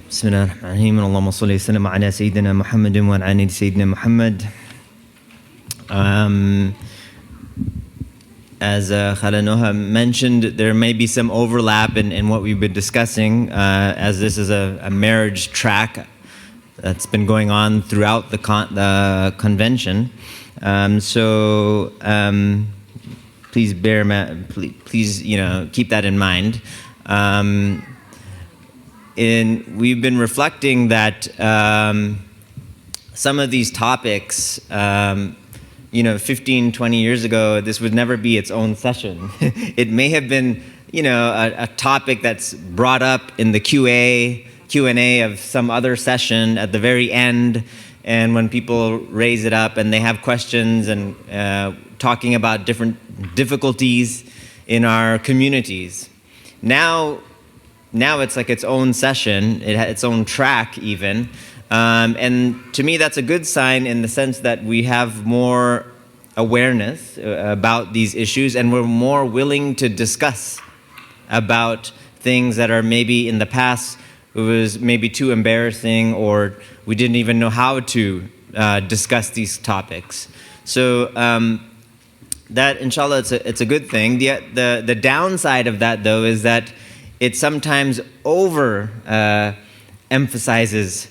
بسم الله الرحمن الرحيم اللهم صل وسلم على سيدنا محمد وعلى آل سيدنا Muhammad. As Khala Noha mentioned, there may be some overlap in what we've been discussing, as this is a marriage track that's been going on throughout the convention. Please please keep that in mind. We've been reflecting that some of these topics, 15, 20 years ago, this would never be its own session. It may have been, a topic that's brought up in the Q&A of some other session at the very end, and when people raise it up and they have questions and talking about different difficulties in our communities. Now it's like its own session, it had its own track even. And to me, that's a good sign in the sense that we have more awareness about these issues, and we're more willing to discuss about things that are maybe in the past it was maybe too embarrassing, or we didn't even know how to discuss these topics. So that, inshallah, it's a good thing. The downside of that, though, is that it sometimes over emphasizes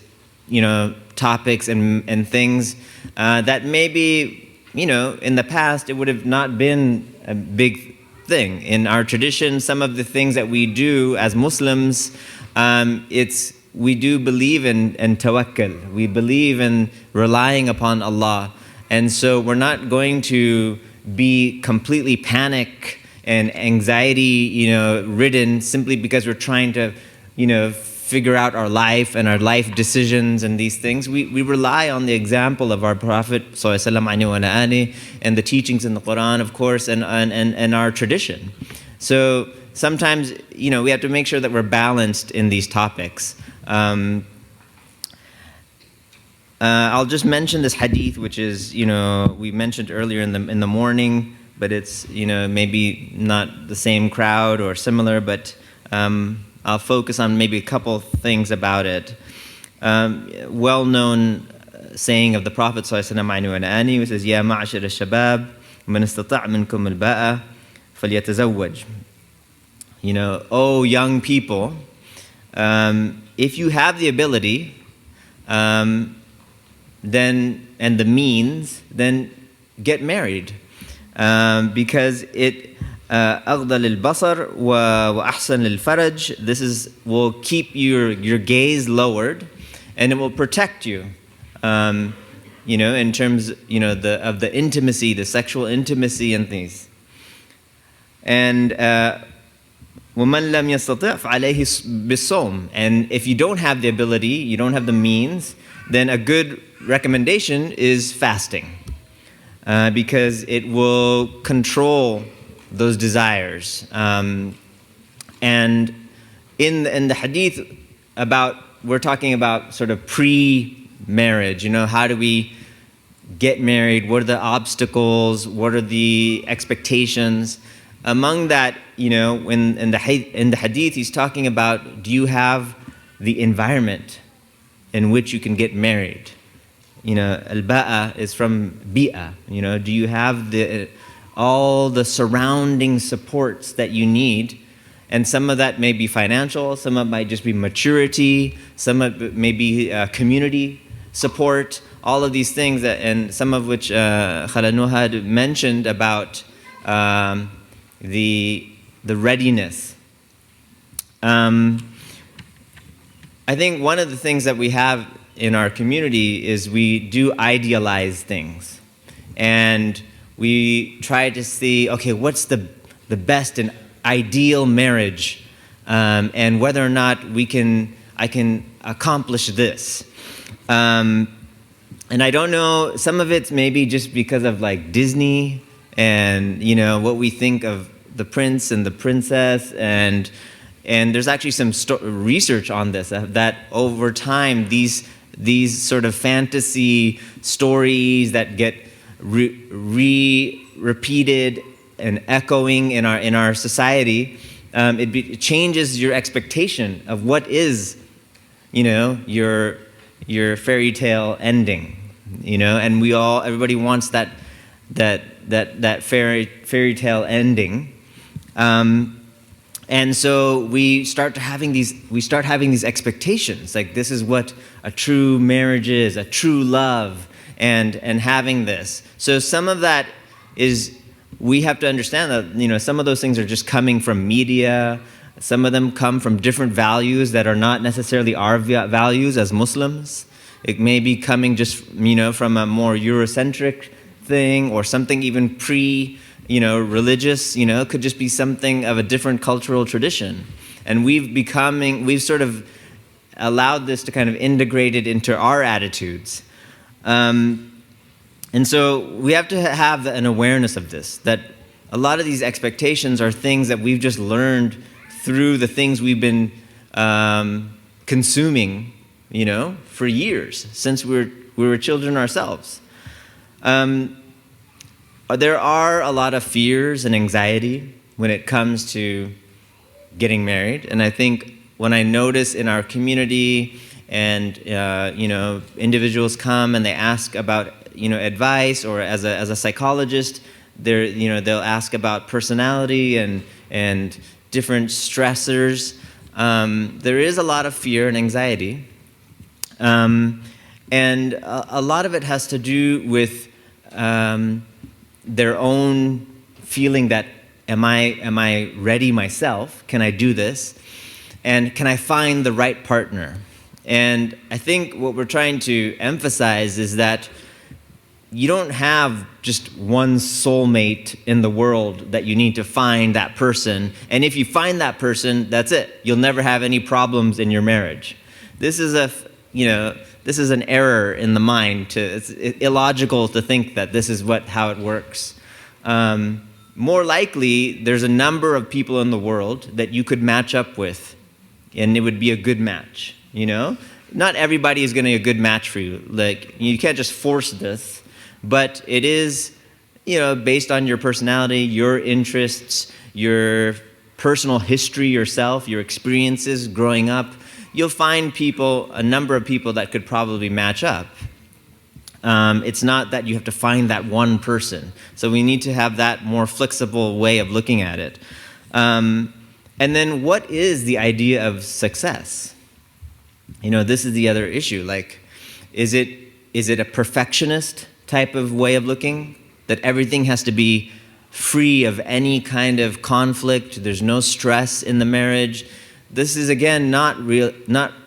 topics and things that maybe, in the past, it would have not been a big thing. In our tradition, some of the things that we do as Muslims, we do believe in tawakkul. We believe in relying upon Allah. And so we're not going to be completely panic and anxiety, ridden simply because we're trying to, figure out our life and our life decisions and these things. We rely on the example of our Prophet ﷺ and the teachings in the Quran, of course, and our tradition. So sometimes, we have to make sure that we're balanced in these topics. I'll just mention this hadith, which is, we mentioned earlier in the morning, but it's, maybe not the same crowd or similar, but I'll focus on maybe a couple things about it. Well-known saying of the Prophet ﷺ, which says, "Ya ma'ashir al-shabab, man istata' minkum al-ba'a, falyatazawwaj." Oh young people, if you have the ability, then and the means, then get married, because it أغضى للبصر وأحسن للفرج. This will keep your gaze lowered, and it will protect you, in terms of the intimacy, the sexual intimacy and things. And ومن لم يستطع فعليه بالصوم. And if you don't have the ability, you don't have the means, then a good recommendation is fasting, because it will control those desires. And in the hadith we're talking about sort of pre-marriage, how do we get married, what are the obstacles, what are the expectations. Among that, in the hadith he's talking about, do you have the environment in which you can get married? Al-ba'a is from bi'a, do you have all the surrounding supports that you need? And some of that may be financial, some of it might just be maturity, some of it may be community support, all of these things, and some of which Khala Noha had mentioned about the readiness. I think one of the things that we have in our community is we do idealize things, and we try to see, okay, what's the best and ideal marriage, and whether or not I can accomplish this. And I don't know, some of it's maybe just because of like Disney and what we think of the prince and the princess, and there's actually some research on this, that over time these sort of fantasy stories that get repeated and echoing in our society, it changes your expectation of what is your fairy tale ending, and everybody wants that fairy tale ending. And so we start having these expectations, like this is what a true marriage is, a true love, and having this. So some of that is, we have to understand that some of those things are just coming from media. Some of them come from different values that are not necessarily our values as Muslims. It may be coming just from a more Eurocentric thing, or something even religious, could just be something of a different cultural tradition. And we've sort of allowed this to kind of integrate it into our attitudes. And so we have to have an awareness of this, that a lot of these expectations are things that we've just learned through the things we've been consuming, for years, since we were children ourselves. There are a lot of fears and anxiety when it comes to getting married. And I think when I notice in our community and, individuals come and they ask about, advice, or as a psychologist, they'll ask about personality and different stressors. There is a lot of fear and anxiety. And a lot of it has to do with their own feeling that, am I ready myself? Can I do this? And can I find the right partner? And I think what we're trying to emphasize is that you don't have just one soulmate in the world that you need to find that person. And if you find that person, that's it. You'll never have any problems in your marriage. This is an error in the mind. It's illogical to think that this is how it works. More likely, there's a number of people in the world that you could match up with, and it would be a good match. Not everybody is going to be a good match for you. Like, you can't just force this, but it is, based on your personality, your interests, your personal history yourself, your experiences growing up. You'll find a number of people that could probably match up. It's not that you have to find that one person. So we need to have that more flexible way of looking at it. And then what is the idea of success? This is the other issue. Like, is it a perfectionist type of way of looking? That everything has to be free of any kind of conflict, there's no stress in the marriage. This is, again, not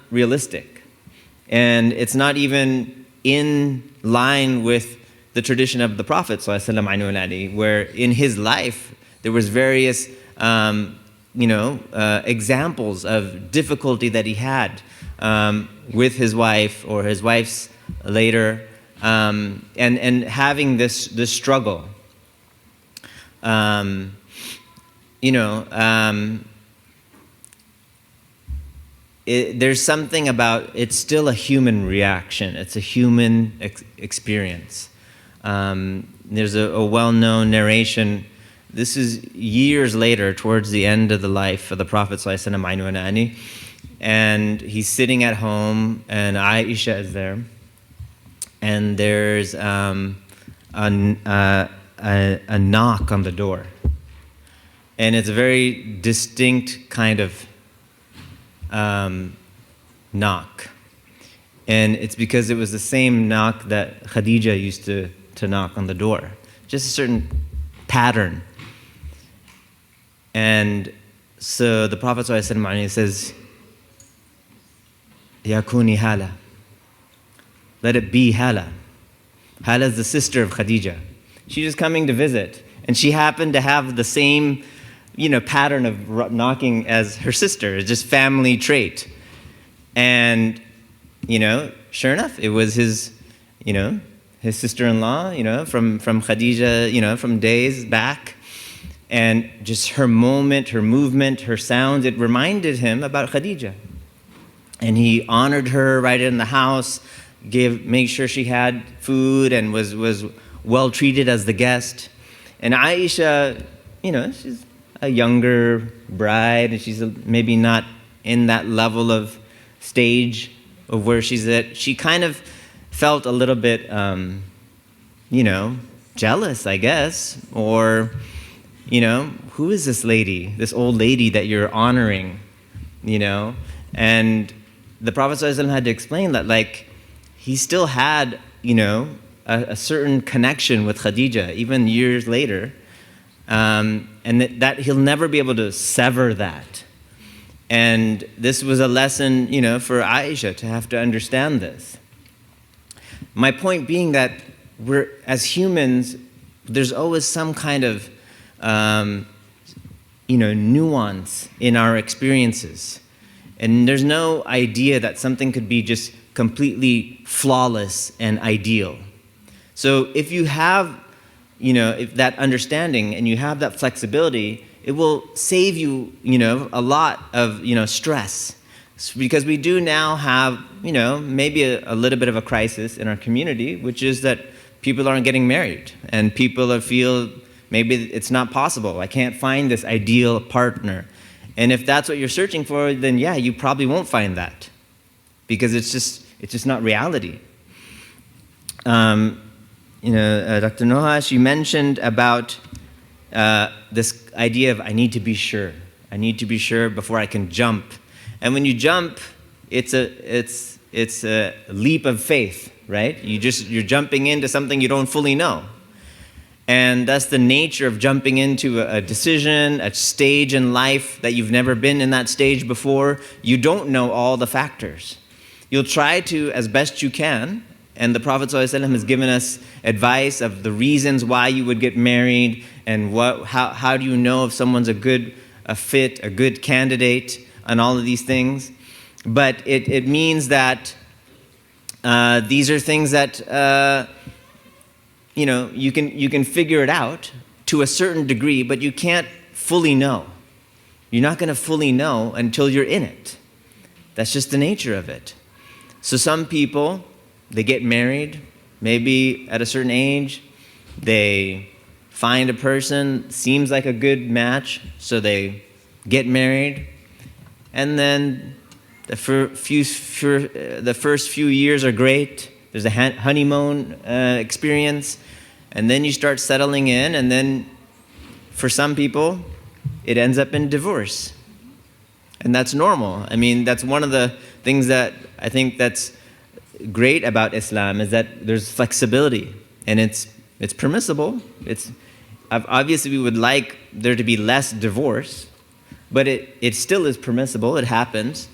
realistic. And it's not even in line with the tradition of the Prophet ﷺ, where in his life there was various examples of difficulty that he had with his wife or his wife's later, and having this struggle. There's something about, it's still a human reaction. It's a human experience. There's a well-known narration. This is years later, towards the end of the life of the Prophet ﷺ, and he's sitting at home, and Aisha is there, and there's a knock on the door, and it's a very distinct kind of knock, and it's because it was the same knock that Khadija used to knock on the door, just a certain pattern. And so the Prophet ﷺ says, Ya kuni Hala, let it be Hala. Hala is the sister of Khadija. She's just coming to visit, and she happened to have the same pattern of knocking as her sister. It's just family trait. And, sure enough, it was his sister-in-law, from Khadija, from days back. And just her moment, her movement, her sounds, it reminded him about Khadija. And he honored her right in the house, made sure she had food and was well treated as the guest. And Aisha, she's a younger bride, and she's maybe not in that level of stage of where she's at, she kind of felt a little bit, jealous, I guess, or, who is this lady, this old lady that you're honoring, And the Prophet ﷺ had to explain that, like, he still had, a certain connection with Khadija, even years later, and that he'll never be able to sever that. And this was a lesson, for Aisha to have to understand this. My point being that as humans, there's always some kind of, nuance in our experiences. And there's no idea that something could be just completely flawless and ideal. So if you have, if that understanding and you have that flexibility, it will save you, a lot of, stress. Because we do now have, maybe a little bit of a crisis in our community, which is that people aren't getting married. And people feel maybe it's not possible. I can't find this ideal partner. And if that's what you're searching for, then yeah, you probably won't find that. Because it's just not reality. Dr. Nohash, you mentioned about this idea of I need to be sure. I need to be sure before I can jump. And when you jump, it's a leap of faith, right? You're jumping into something you don't fully know. And that's the nature of jumping into a decision, a stage in life that you've never been in that stage before. You don't know all the factors. You'll try to as best you can. And the Prophet ﷺ has given us advice of the reasons why you would get married and how do you know if someone's a fit, a good candidate, and all of these things. But it means that these are things that you can figure it out to a certain degree, but you can't fully know. You're not going to fully know until you're in it. That's just the nature of it. So some people, they get married, maybe at a certain age, they find a person, seems like a good match, so they get married, and then the first few years are great. There's a honeymoon experience, and then you start settling in, and then for some people, it ends up in divorce. And that's normal. I mean, that's one of the things that I think that's great about Islam is that there's flexibility, and it's permissible. Obviously we would like there to be less divorce, but it still is permissible. It happens,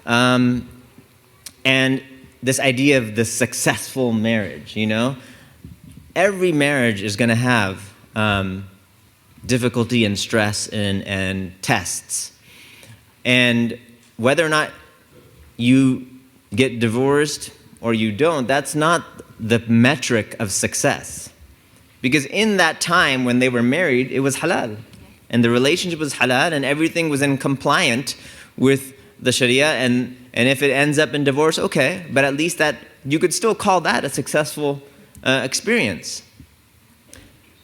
and this idea of the successful marriage, every marriage is going to have difficulty and stress and tests, and whether or not you get divorced or you don't, that's not the metric of success. Because in that time when they were married, it was halal. And the relationship was halal and everything was in compliant with the Sharia. And if it ends up in divorce, okay. But at least that you could still call that a successful experience.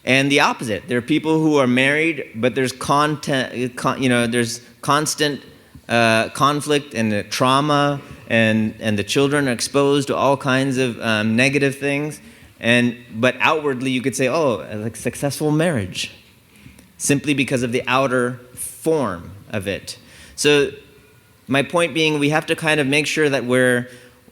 And the opposite. There are people who are married, but there's there's constant conflict and trauma, and the children are exposed to all kinds of negative things, but outwardly you could say, oh, like successful marriage, simply because of the outer form of it. So my point being, we have to kind of make sure that we're,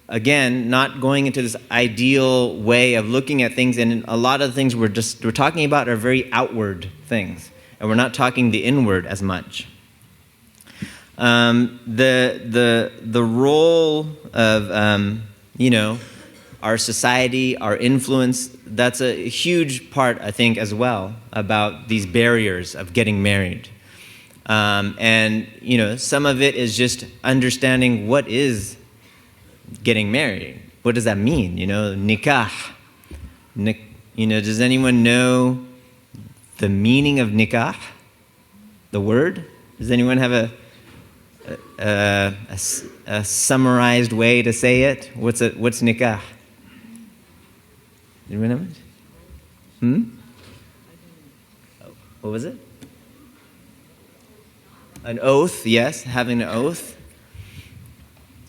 again, not going into this ideal way of looking at things, and a lot of the things we're talking about are very outward things, and we're not talking the inward as much. The role of our society, our influence, that's a huge part, I think, as well, about these barriers of getting married. And some of it is just understanding what is getting married. What does that mean? Nikah. Does anyone know the meaning of nikah? The word? Does anyone have a summarized way to say it? What's nikah? Anyone know it? What was it? An oath, yes, having an oath.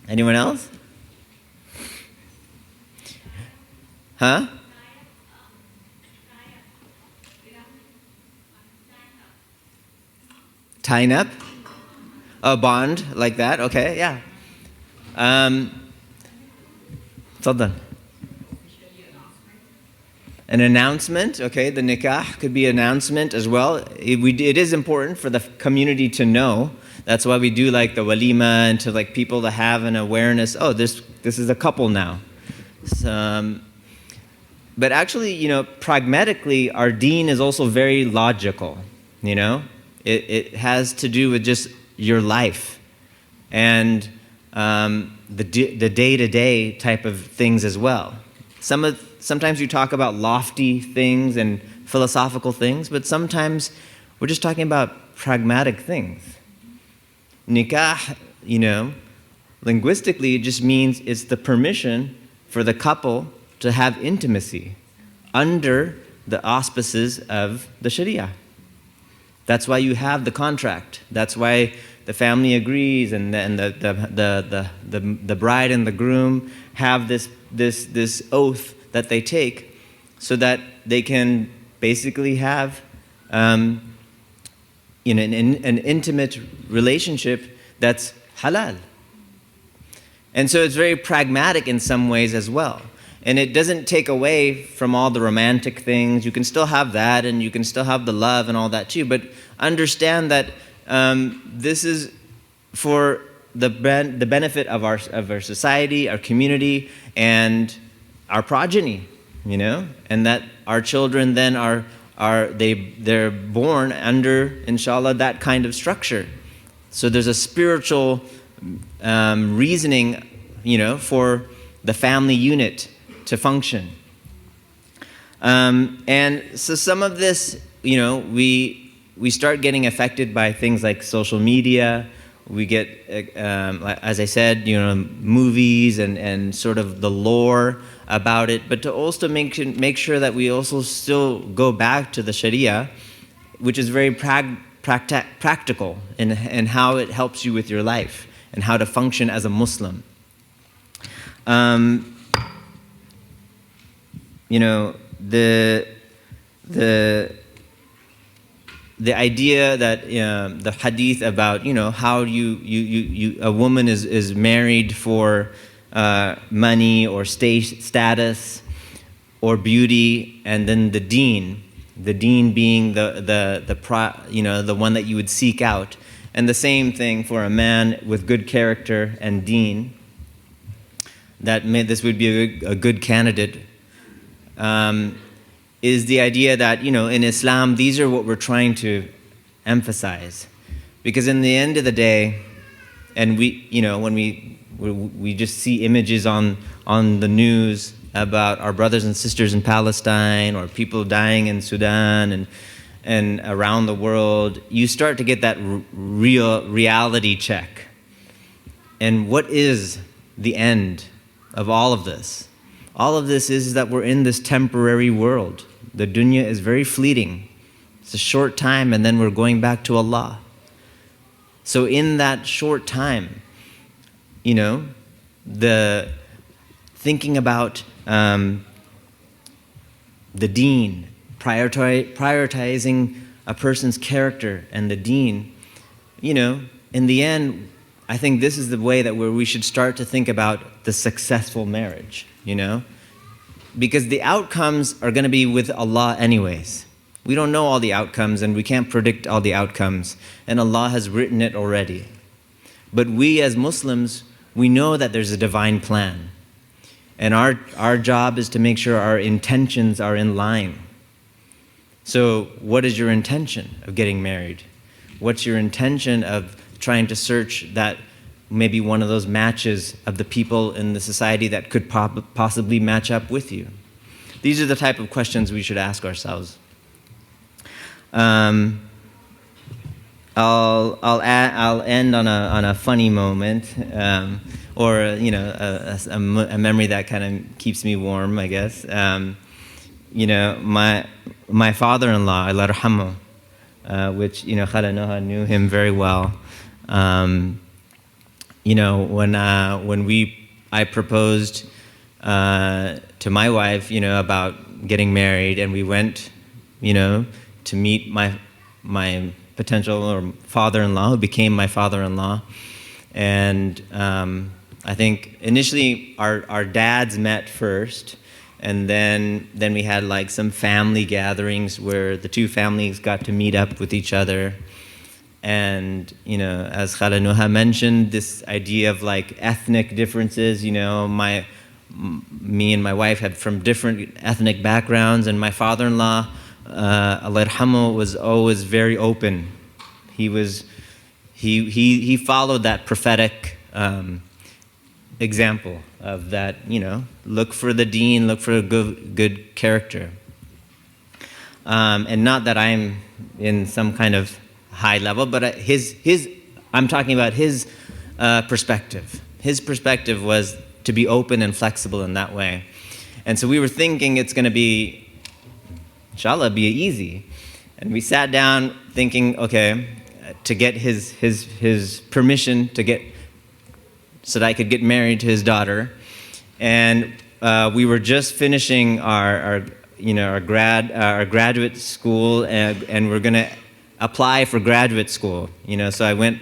Anyone else? Huh? Tying up? A bond like that? Okay, yeah. تفضل. An announcement, okay, the nikah could be an announcement as well. It is important for the community to know. That's why we do like the walima and to like people to have an awareness, oh, this is a couple now. But actually, you know, pragmatically, our deen is also very logical, you know. It has to do with just your life and the day-to-day type of things as well. Sometimes you talk about lofty things and philosophical things, but sometimes we're just talking about pragmatic things. Nikah, you know, linguistically, it just means it's the permission for the couple to have intimacy under the auspices of the Sharia. That's why you have the contract. That's why the family agrees, and the bride and the groom have this oath that they take, so that they can basically have an intimate relationship that's halal. And so it's very pragmatic in some ways as well. And it doesn't take away from all the romantic things. You can still have that, and you can still have the love and all that too. But understand that this is for the benefit of our society, our community, and our progeny, you know, and that our children then they're born under, inshallah, that kind of structure. So there's a spiritual reasoning, you know, for the family unit to function. And so some of this, you know, we start getting affected by things like social media. We get, as I said, you know, movies and sort of the lore about it, but to also make sure that we also still go back to the Sharia, which is very practical in how it helps you with your life and how to function as a Muslim. You know, the idea that the hadith about, you know, how a woman is married for money or status or beauty, and then the deen being the one that you would seek out, and the same thing for a man with good character and deen, that this would be a good candidate. Is the idea that, you know, in Islam, these are what we're trying to emphasize. Because in the end of the day, and we, you know, when we just see images on the news about our brothers and sisters in Palestine, or people dying in Sudan and around the world, you start to get that reality check. And what is the end of all of this? All of this is that we're in this temporary world. The dunya is very fleeting. It's a short time, and then we're going back to Allah. So in that short time, you know, the thinking about the deen, prioritizing a person's character and the deen, you know, in the end, I think this is the way that where we should start to think about the successful marriage, you know, because the outcomes are going to be with Allah anyways. We don't know all the outcomes, and we can't predict all the outcomes, and Allah has written it already. But we as Muslims, we know that there's a divine plan, and our job is to make sure our intentions are in line. So what is your intention of getting married? What's your intention of trying to search that maybe one of those matches of the people in the society that could possibly match up with you? These are the type of questions we should ask ourselves. I'll end on a funny moment, or you know, a memory that kind of keeps me warm, I guess. You know, my father-in-law, Allah yarhamu, which, you know, Khala Noha knew him very well. You know, when I proposed to my wife, about getting married, and we went, to meet my potential or father-in-law, who became my father-in-law. And I think initially our dads met first, and then we had like some family gatherings where the two families got to meet up with each other. And as Khala Nuha mentioned, this idea of like ethnic differences. Me and my wife had from different ethnic backgrounds, and my father-in-law, Allah yarhamu, was always very open. He followed that prophetic example of that, look for the deen, look for a good character. And not that I'm in some kind of high level, but I'm talking about his perspective. His perspective was to be open and flexible in that way. And so we were thinking it's going to be, inshallah, be easy. And we sat down thinking, okay, to get his permission so that I could get married to his daughter. And we were just finishing our graduate school, and we're going to apply for graduate school. So I went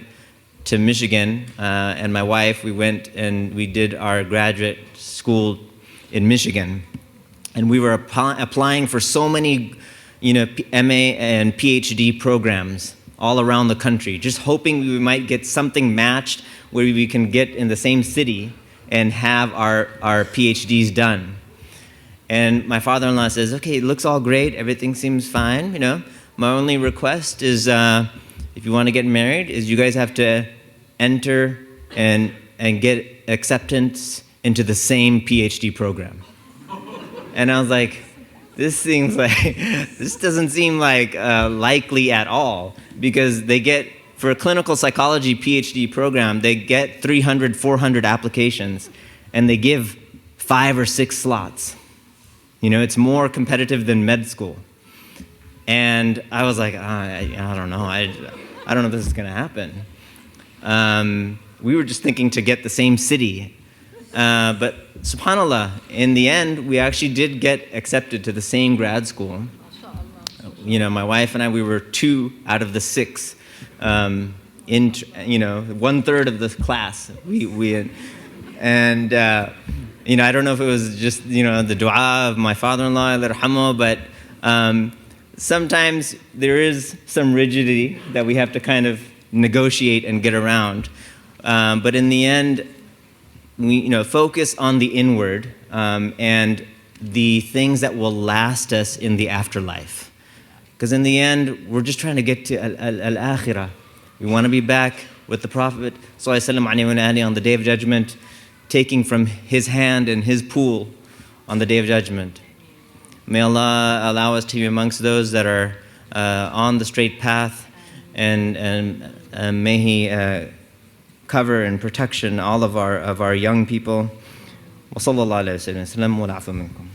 to Michigan, and my wife, we went and we did our graduate school in Michigan. And we were applying for so many, MA and PhD programs all around the country, just hoping we might get something matched where we can get in the same city and have our PhDs done. And my father-in-law says, okay, it looks all great, everything seems fine, My only request is, if you want to get married, is you guys have to enter and get acceptance into the same PhD program. And I was like, this doesn't seem like likely at all, because they get, for a clinical psychology PhD program, they get 300, 400 applications, and they give 5 or 6 slots. It's more competitive than med school. And I was like, I don't know. I don't know if this is going to happen. We were just thinking to get the same city. But subhanAllah, in the end, we actually did get accepted to the same grad school. My wife and I, we were 2 out of the 6. 1/3 of the class. I don't know if it was just, the dua of my father-in-law, Allah yarhamu, but sometimes there is some rigidity that we have to kind of negotiate and get around. But in the end, we focus on the inward and the things that will last us in the afterlife. Because in the end, we're just trying to get to al-akhirah. We want to be back with the Prophet ﷺ on the Day of Judgment, taking from his hand and his pool on the Day of Judgment. May Allah allow us to be amongst those that are on the straight path, and may He cover and protection all of our young people. وصلى الله عليه وسلم والعفو منكم.